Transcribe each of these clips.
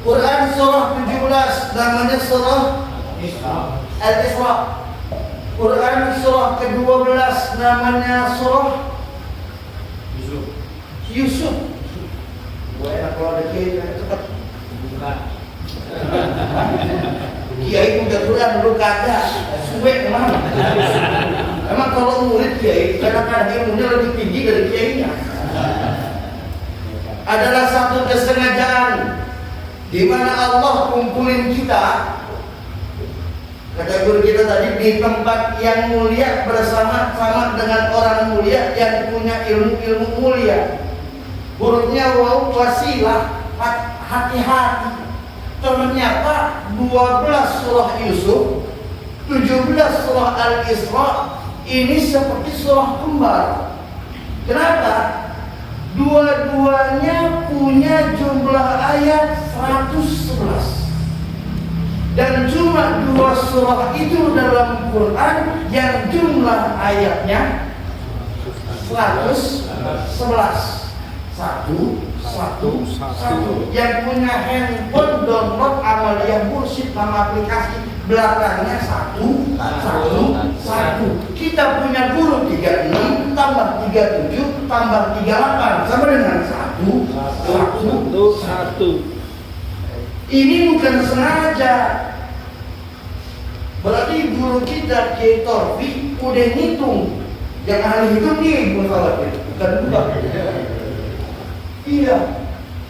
Quran surah 17 namanya surah Al-Isra. Quran surah ke-12 namanya surah Yusuf. Wah, enak kalau ada kiai cepat. Kiai udah Quran dulu kagak. Suwe emang. Emang kalau murid kiai kadang-kadang ilmunya lebih tinggi dari kiainya. Adalah satu kesengajaan di mana Allah kumpulin kita, kata guru kita tadi, di tempat yang mulia bersama-sama dengan orang mulia yang punya ilmu-ilmu mulia. Hurufnya waw wasilah, hati-hati. Ternyata 12 surah Yusuf, 17 surah Al-Isra ini seperti surah kembar. Kenapa? Dua-duanya punya jumlah ayat 111. Dan cuma 2 surah itu dalam Quran yang jumlah ayatnya 111. Satu. Yang punya handphone download Amalia Mursyid, nama aplikasi belakangnya 1. Kita punya guru 36 tambah 37 tambah 38 sama dengan 1. Ini bukan sengaja. Berarti guru kita Kiai Taufik udah ngitung. Yang ahli hitung nih, bukan. Iya,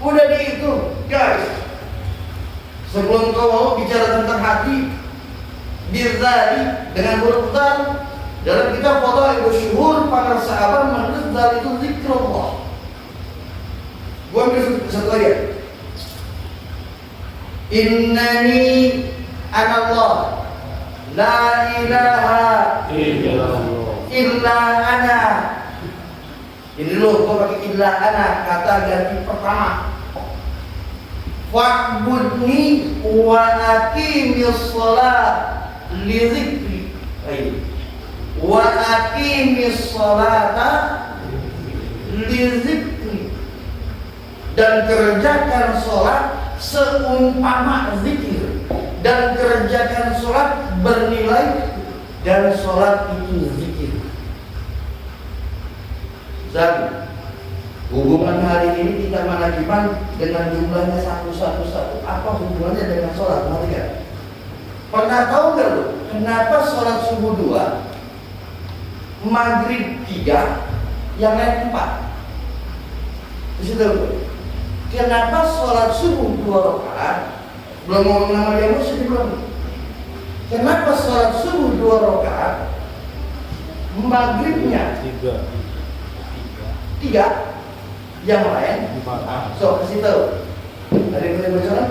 udah dihitung, guys. Sebelum kau mau bicara tentang hati, birzali dengan huruf zal, dalam kitab Fadailus Syuhur para sahabat menulis zal itu zikrullah. Gua ambil satu ayat. Innani anallah, la ilaha illa ana. Ini dulu, kau pakai illa ana, kata ganti pertama. Wa'budni wa aqimis shalat li dzikri. Wa aqimis shalata li dzikri. Dan kerjakan sholat seumpama zikir. Dan kerjakan sholat bernilai dan sholat itu zikir. Dan hubungan hari ini kita manajemen dengan jumlahnya 111, apa hubungannya dengan sholat? Mari kan? Pernah tahu nggak lo? Kenapa sholat subuh 2, maghrib 3, yang lain 4? Bisa tahu? Kenapa sholat subuh 2 rakaat? Belum ngomong nama dia muslim belum? Kenapa sholat subuh 2 rakaat? Maghribnya 3, yang lain so kasih tahu. Ada yang boleh bocoran?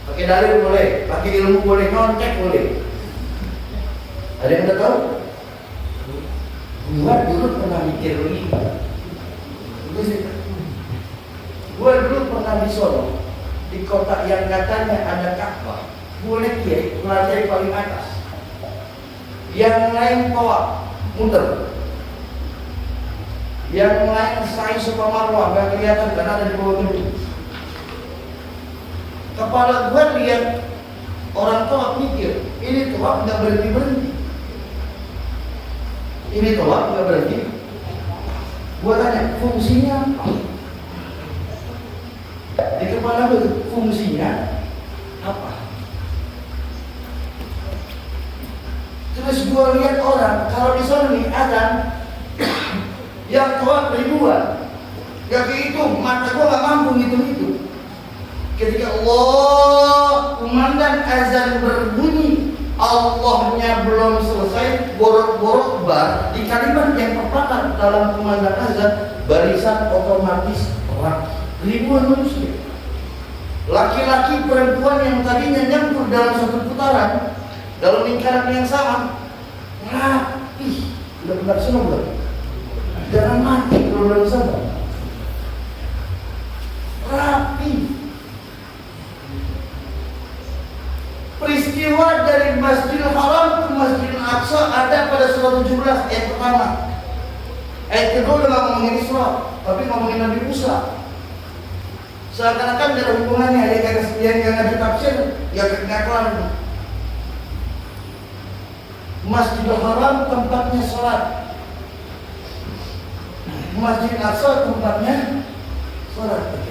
Pakai dalil boleh, pakai ilmu boleh, nyontek boleh. Ada yang udah tahu? Gua dulu pernah mikir begini. Gua dulu pernah di Solo, di kota yang katanya ada Ka'bah, boleh kiai lantai paling atas, yang lain tawaf muter, yang lain sa'i Safa Marwah gak kelihatan karena ada di bawah gedung. Kepala gua lihat orang tawaf mikir, ini tawaf nggak berhenti. Ini tawaf nggak berhenti. Gua tanya fungsinya apa? Di kepala gua fungsinya apa? Terus gua lihat orang kalau di sana nih adzan yang tawaf ribuan, gak kehitung, mata gua gak mampu ngitung-ngitung. Ketika Allah kumandang azan berbunyi, Allahnya belum selesai, borok-borok bar di kalimat yang pertama dalam kumandang azan, barisan otomatis perang. Ribuan manusia, laki-laki perempuan yang tadinya nyampur dalam satu putaran, dalam lingkaran yang sama, rapih. Udah benar semua belum? Jangan mati kalau belum sabar. Rapi. Peristiwa dari Masjidil Haram ke Masjidil Aqsa ada pada surah 17 ayat pertama. Ayat kedua udah ngomongin Isra, tapi ngomongin Nabi Musa. Seakan-akan ada hubungannya, yang ada tafsir, ya kenakuan. Masjidil Haram tempatnya sholat, Masjid Aqsa tempatnya sholat.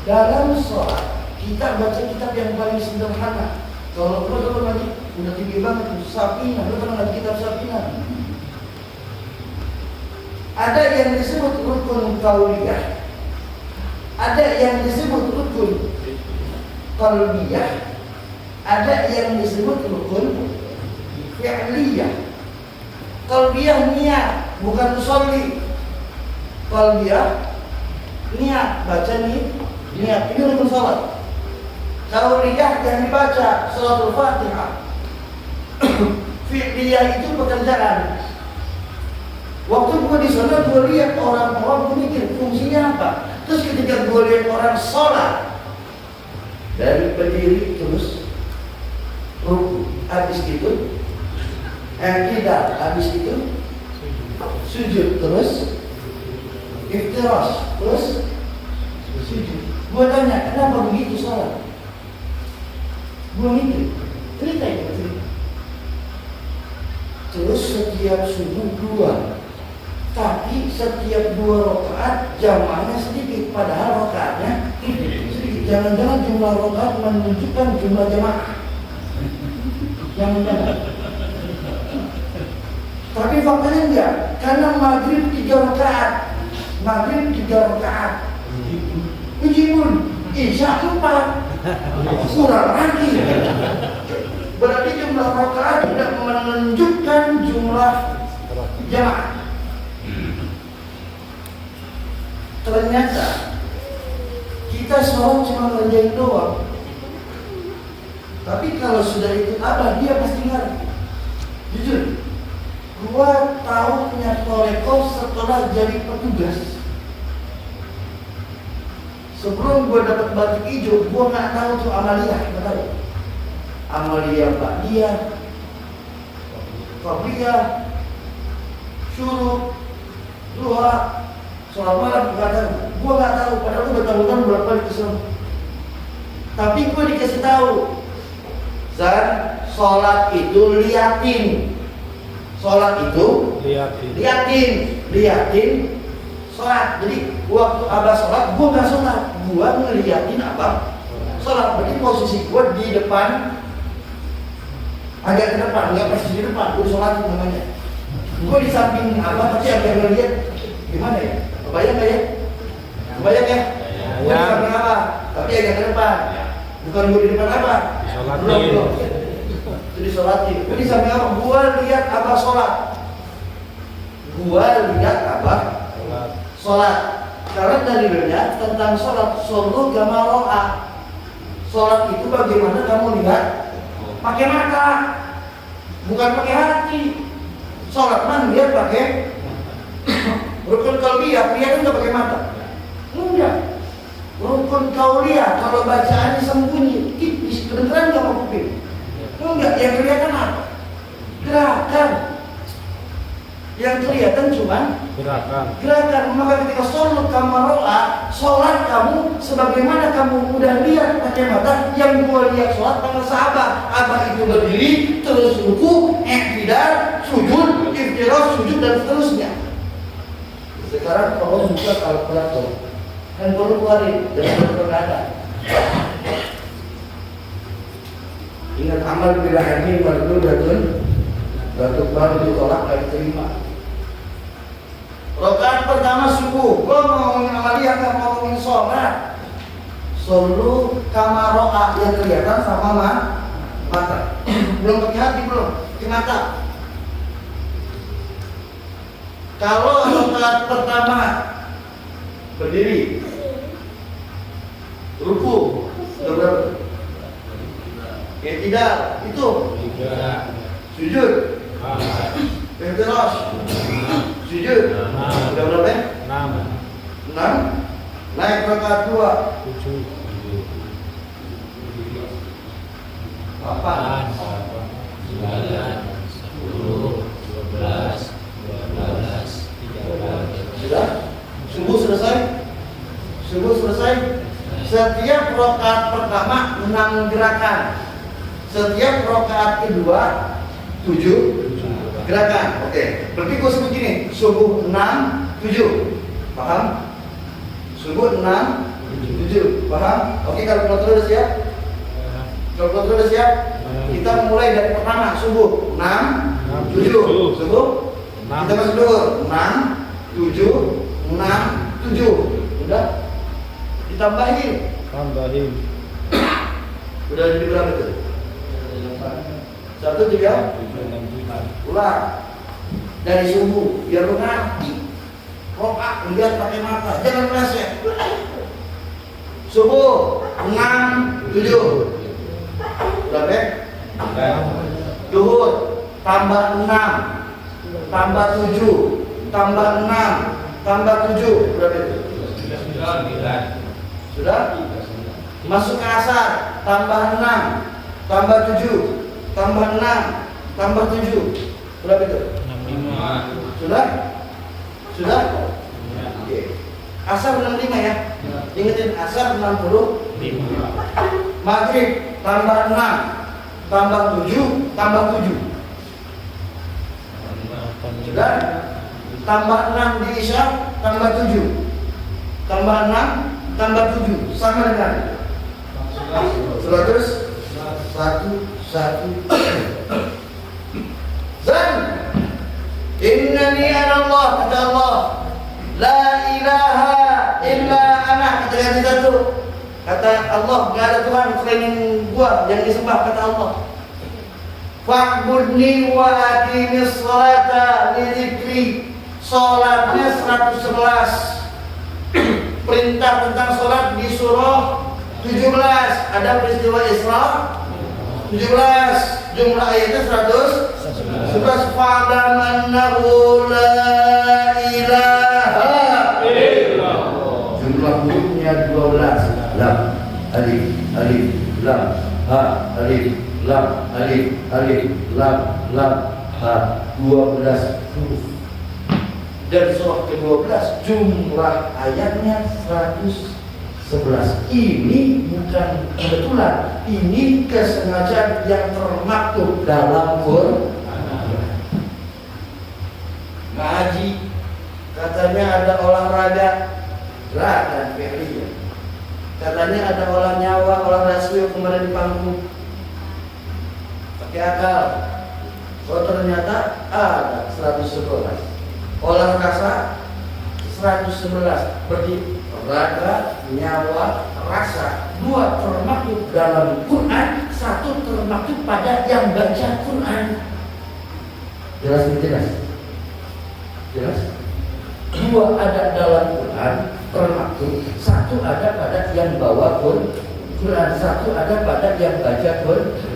Dalam sholat kita baca kitab yang paling sederhana. Kalau lo lagi udah tinggi banget, Safina, lo pernah lihat kitab Safina? Ada yang disebut rukun kauliyah, ada yang disebut rukun qalbiyah, ada yang disebut rukun fi'liyah. Qalbiyah niat, bukan usolli. Qalbiyah niat, baca nih, niat, ini rukun salat. Qauliyah yang dibaca suratul Fatihah. Fi'liyah itu pekerjaan. Waktu gua di sana gua lihat orang-orang, gua mikir fungsinya apa. Terus ketika gua lihat orang sholat dari berdiri terus ruku, habis itu tidak, habis itu sujud, terus iftirash, terus sujud. Gua tanya, kenapa begitu sholat? Gua mikir, cerita. Terus setiap subuh 2, tapi setiap 2 rakaat jamaahnya sedikit, padahal rakaatnya sedikit. Jangan-jangan jumlah rakaat menunjukkan jumlah jamaah. Jangan-jangan. Tapi faktanya enggak, karena maghrib 3 rakaat, maghrib 3 rakaat, ujibun, isya 4, kurang lagi. Berarti jumlah rakaat tidak menunjukkan jumlah jamaah. Ternyata kita sholat cuma ngerjain doang. Tapi kalau sudah ikut abah, dia pasti ngerti. Jujur, gua tahu punya toreko setelah jadi petugas. Sebelum gua dapat batik hijau, gua nggak tahu tuh amaliyah, nggak tahu. Amaliyah ba'diyah, qabliyah, syuruk, duha, sholat malam, gua nggak tahu. Padahal gua bertahun-tahun berapa kali kesel. Tapi gua dikasih tahu, Zan, sholat itu liatin. Sholat itu liatin sholat. Jadi waktu abah sholat, gua nggak sholat, gua ngeliatin abah sholat. Berarti posisi gua di depan, agak ke depan, nggak persis di depan. Gua sholatin namanya. Gua di samping abah, tapi agak ngeliat gimana ya? Kebayang nggak ya? Kebayang ya? Gua di samping abah, tapi agak ke depan. Bukan gua di depan abah. Belum. Itu disolatin. Gua di samping abah, gua lihat abah sholat. Sholat. Karena dalilnya tentang sholat, shollu kama ro'a. Sholat itu bagaimana kamu lihat? Pakai mata, bukan pakai hati. Sholat man lihat pakai rukun qauliyah, lihat enggak pakai mata. Enggak. Rukun qauliyah kalau bacaannya sembunyi, tipis, kedengeran enggak sama kuping. Enggak, yang kelihatan apa? Gerakan. Yang kelihatan cuma gerakan. Maka ketika sholat kama ro'a, sholat kamu sebagaimana kamu udah lihat pakai mata. Yang gua lihat sholat pakai sahabat. Abah itu berdiri, terus ruku, i'tidal, sujud, iftirash, sujud dan seterusnya. Sekarang kalau buka kalkulator, kan baru keluarin dan berkata, ingat amal bila ini baru batuk baru ditolak dan diterima. Rakaat pertama subuh, gua mau ngomongin amaliyah, nggak mau ngomongin sholat. Shollu kama ro'a, yang kelihatan sama mata. Belum pakai hati, belum pakai mata. Kalau rakaat pertama berdiri, ruku, berapa? Tidak, itu sujud, iftirash, sujud, udah berapa? 6. Naik rakaat 2, 7, 8, 9, 10, 12, 13. Sudah? Subuh selesai? Subuh selesai. Setiap rakaat pertama 6 gerakan. Setiap rakaat kedua 7 gerakan. Oke. Berarti gue sebut gini, subuh 6, 7. Paham? Subuh 6, 7. Paham? Oke, kalkulator udah siap? Kalkulator udah siap? Kita mulai dari pertama, subuh 6, 7. Subuh? Kita masuk dulu. 6, 7, 6, 7. Udah? Ditambahin. Udah jadi berapa itu? 1 juga? Ulang. Dari subuh, biar lu ngerti. Rokat, lihat pakai mata, jangan meleset. Subuh 6, 7. Berapa? Duhur tambah 6, tambah 7, tambah 6, tambah 7. Berapa itu? 9. Sudah? Masuk ke asar, tambah 6, tambah 7, tambah 6, tambah 7. Berapa itu? 65. Sudah? Sudah? Oke. Asar 65 ya? Ingetin, asar 65. Maghrib tambah 6, tambah 7, tambah 7. Sudah? Tambah 6 di isya, tambah 7. Tambah 6, tambah 7. Sama dengan sudah terus? 1. Zan innani ana Allah, kata Allah, la ilaha illa ana, kata satu. Kata Allah, enggak ada Tuhan selain gua yang disembah, kata Allah. Fa'budni wa aqimis sholata li dzikri. Salatnya 111. Perintah tentang salat di surah 17. Ada peristiwa Isra 17. Jumlah ayatnya 111. Fa'lam annahu la ilaha illallah. Jumlah hurufnya 12. Lam, alif, alif, lam, ha, alif, lam, alif, alif, lam, lam, ha. 12 huruf. Dan surah ke-12 jumlah ayatnya 111. Ini bukan kebetulan, ini kesengajaan yang termaktub dalam Quran. Ngaji katanya ada olahraga gerakan fi'liyah. Katanya ada olah nyawa, olah rasio kemarin di panggung. Pakai akal. Oh ternyata ada 111. Olah rasa 111. Berarti raga, nyawa, rasa. 2 termaktub dalam Quran, 1 termaktub pada yang baca Quran. Jelas tidak? Jelas? 2 ada dalam Quran termaktub, 1 ada pada yang bawa Quran, 1 ada pada yang baca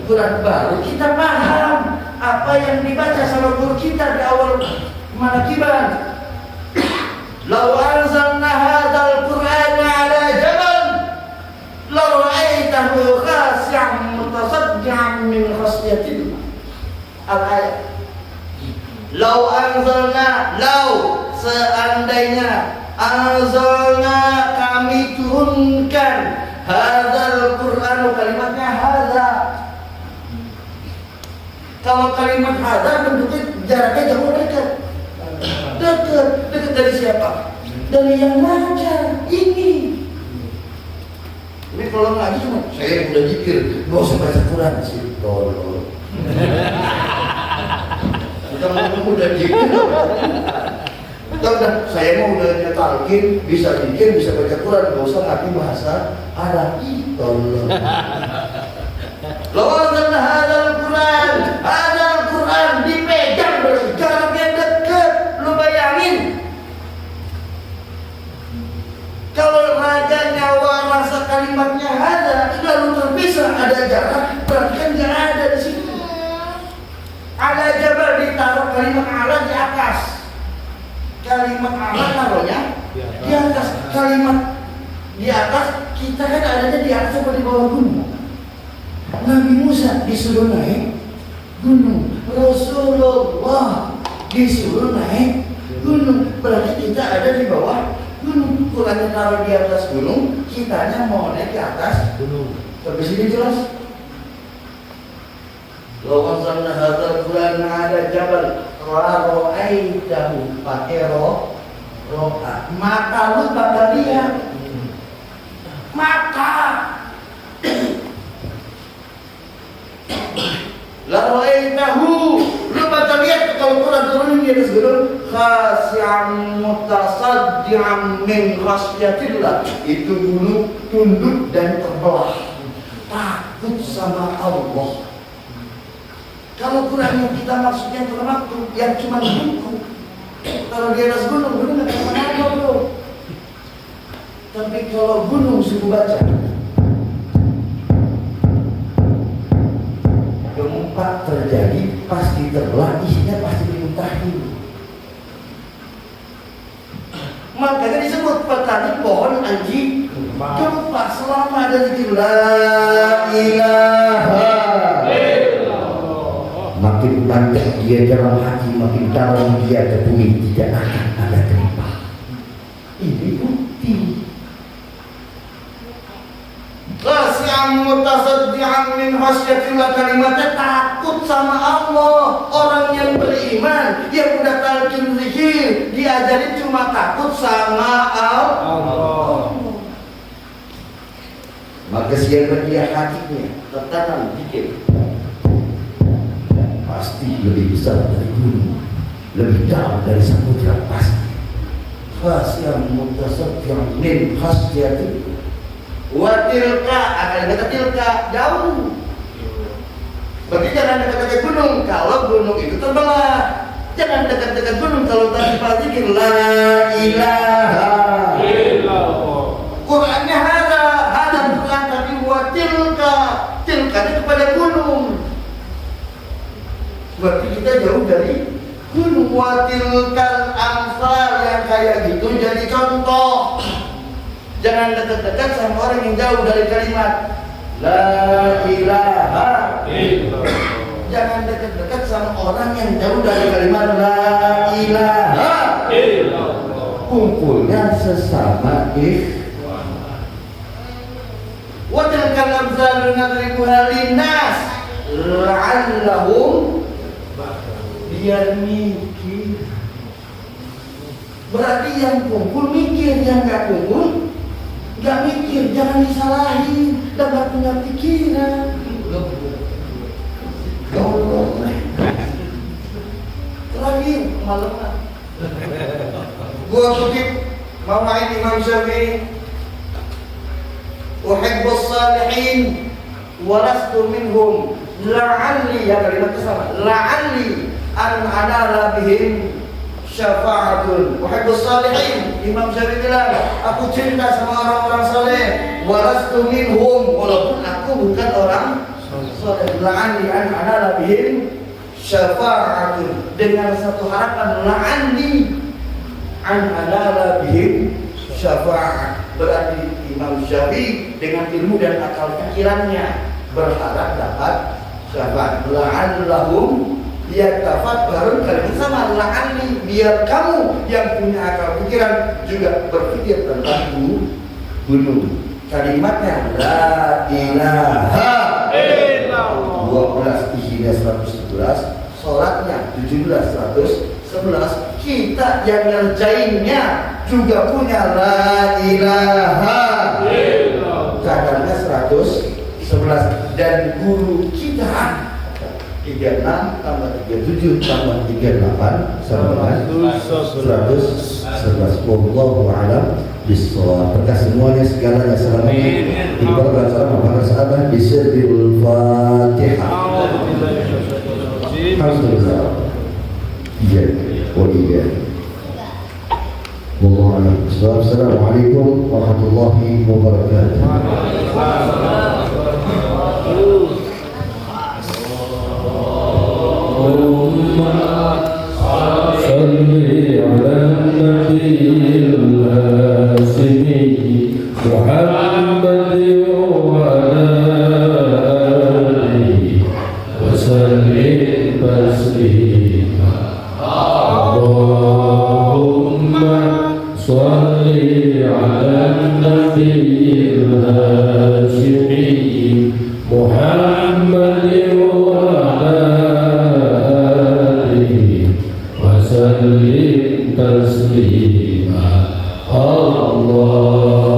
Quran. Baru kita paham apa yang dibaca sama guru kita di awal manakiban. Lau anzalna hadzal Qur'ana 'ala jabal la ra'aitahu khashi'an mutasaddian min khasyatillah. Al-ayat. Lau anzalna, lau seandainya, anzalna kami turunkan, hadzal Qur'an, kalimatnya hadza. Kalau kalimat hadza bentuknya jaraknya jauh dekat. Dekat dari siapa? Dari yang ngajar ini. Ini kalau ngaji cuma saya udah zikir, nggak usah baca Quran sih, tolong. Kita mau udah zikir, saya mau udah nyetalkin, bisa zikir, bisa baca Quran, nggak usah ngerti bahasa Arab, tolong. Lawan hadzal Quran dipegang berarti jaraknya dekat. Lu bayangin kalau raga, nyawa, rasa, kalimatnya ada, lalu terpisah, ada jarak, berarti kan nggak ada di situ. Ala jabal ditaruh kalimat ala di atas, kalimat ala taruhnya di atas, kalimat di atas, kita kan adanya di atas atau di bawah gunung. Nabi Musa disuruh naik gunung, Rasulullah disuruh naik gunung, berarti kita ada di bawah gunung. Qurannya taruh di atas gunung, kitanya mau naik ke atas gunung. Sampai sini jelas. Lawan sana hadal Quran ada jabal ra'aitahu pakai ro'a, maka lu bakal lihat, maka ra'aitahu lu bakal lihat kalau Quran turun di atas gunung, khasyi'an mutasaddi'an min khasyatillah, itu gunung tunduk dan terbelah, takut sama Allah. Kalau Quran yang kita maksudnya Quran waktu yang cuma buku, kalau di atas gunung nggak kemana-mana bro. Tapi kalau gunung suruh baca, gempa terjadi pasti terbelah, isinya pasti dimuntahin. Makanya disebut petani pohon anji gempa selama ada zikir la ilaha. Makin panjang dia dalam hati, makin dalam dia terbunyi, tidak akan ada gempa. Ini bukti. Khasyi'an mutasaddi'an min khasyatillah, kalimatnya takut sama Allah. Orang yang beriman, yang udah talqin zikir, diajari cuma takut sama Allah. Maka siapa dia hatinya tertanam zikir, pasti lebih besar dari gunung, lebih dalam dari samudra pasti. Khasyi'an mutasaddi'an min khasyatillah. Wa tilka, akan kata tilka jauh. Berarti jangan dekat-dekat gunung kalau gunung itu terbelah. Jangan dekat-dekat gunung kalau tadi zikir la ilaha illallah. Qurannya hada Quran tapi wa tilka, tilkanya kepada gunung. Berarti kita jauh dari gunung. Wa tilkal amsal, yang kayak gitu jadi contoh. Jangan dekat-dekat sama orang yang jauh dari kalimat la ilaha illallah. Jangan dekat-dekat sama orang yang jauh dari kalimat la ilaha illallah. Kumpulnya sesama ikhwan. Wa tilkal amsal nadribuha linnas la'allahum, biar mikir. Berarti yang kumpul mikir, yang gak kumpul gak mikir, jangan disalahin, dan gak punya pikiran. Terakhir malam gua kutip mawaid Imam Syafi'i, uhibbus salihin walastu minhum la'alli, ya kalimat sama, la'alli an anala bihim syafa'atun. Uhibbus salihin, Imam Syafi'i bilang, aku cinta sama orang-orang saleh, walastu minhum, walaupun aku bukan orang saleh, la'alli an anala bihim syafa'atun, dengan satu harapan la'alli an anala bihim syafa'at. Berarti Imam Syafi'i dengan ilmu dan akal pikirannya berharap dapat syafaat. La'allahum yatafakkarun, kalimat sama la'alli, biar kamu yang punya akal pikiran juga berpikir tentang gunung. Kalimatnya la ilaha illallah. 12 isinya 111, sholatnya 17 111. Kita yang ngerjainnya juga punya la ilaha illallah, kadarnya 111. Dan guru kita 36 tambah 37 tambah 38 sama 111. Wallahu a'lam bishawab. Berkah semuanya, segalanya selamat. Ibarat salam para sahabat di sirrul Fatihah. Alhamdulillah. Iya, wa iya. Wallahu a'lam bishawab. Assalamualaikum warahmatullahi wabarakatuh. صلي على النبي الهاشمي محمد وعلى آله وسلم تسليما. اللهم صل على النبي الهاشمي محمد وعلى آله وسلم تسليما. الله